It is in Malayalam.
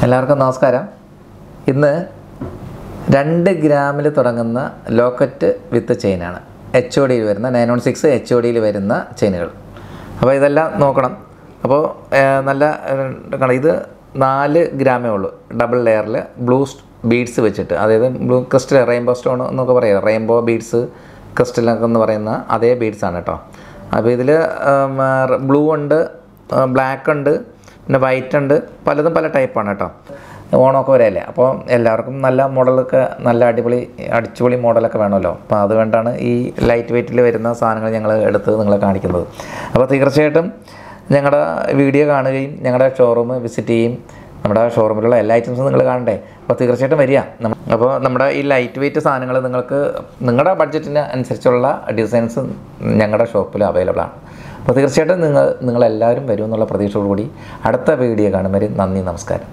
എല്ലാവർക്കും നമസ്കാരം. ഇന്ന് 2 ഗ്രാമിൽ തുടങ്ങുന്ന ലോക്കറ്റ് വിത്ത് ചെയിനാണ്. HOD വരുന്ന 916 HOD വരുന്ന ചെയിനുകൾ. അപ്പോൾ ഇതെല്ലാം നോക്കണം. അപ്പോൾ നല്ല ഇത് 4 ഗ്രാമേ ഉള്ളൂ. ഡബിൾ ലെയറിൽ ബ്ലൂ ബീഡ്സ് വെച്ചിട്ട്, അതായത് ബ്ലൂ ക്രിസ്റ്റൽ, റെയിൻബോ സ്റ്റോൺ എന്നൊക്കെ പറയാം. റെയിൻബോ ബീഡ്സ് ക്രിസ്റ്റലൊക്കെ എന്ന് പറയുന്ന അതേ ബീഡ്സാണ് കേട്ടോ. അപ്പോൾ ഇതിൽ ബ്ലൂ ഉണ്ട്, ബ്ലാക്ക് ഉണ്ട്, പിന്നെ വൈറ്റ് ഉണ്ട്, പലതും പല ടൈപ്പാണ് കേട്ടോ. ഓണമൊക്കെ വരെയല്ലേ, അപ്പോൾ എല്ലാവർക്കും നല്ല മോഡലൊക്കെ, നല്ല അടിച്ചുപൊളി മോഡലൊക്കെ വേണമല്ലോ. അപ്പോൾ അതുകൊണ്ടാണ് ഈ ലൈറ്റ് വെയ്റ്റിൽ വരുന്ന സാധനങ്ങൾ ഞങ്ങൾ എടുത്ത് നിങ്ങളെ കാണിക്കുന്നത്. അപ്പോൾ തീർച്ചയായിട്ടും ഞങ്ങളുടെ വീഡിയോ കാണുകയും ഞങ്ങളുടെ ഷോറൂം വിസിറ്റ് ചെയ്യും. നമ്മുടെ ഷോറൂമിലുള്ള എല്ലാ ഐറ്റംസും നിങ്ങൾ കാണണ്ടേ. അപ്പോൾ തീർച്ചയായിട്ടും വരിക. അപ്പോൾ നമ്മുടെ ഈ ലൈറ്റ് വെയ്റ്റ് സാധനങ്ങൾ നിങ്ങൾക്ക് നിങ്ങളുടെ ബഡ്ജറ്റിന് അനുസരിച്ചുള്ള ഡിസൈൻസ് ഞങ്ങളുടെ ഷോപ്പിൽ അവൈലബിൾ ആണ്. അപ്പോൾ തീർച്ചയായിട്ടും നിങ്ങളെല്ലാവരും വരും എന്നുള്ള പ്രതീക്ഷയോടുകൂടി അടുത്ത വീഡിയോ കാണും വരെ നന്ദി, നമസ്കാരം.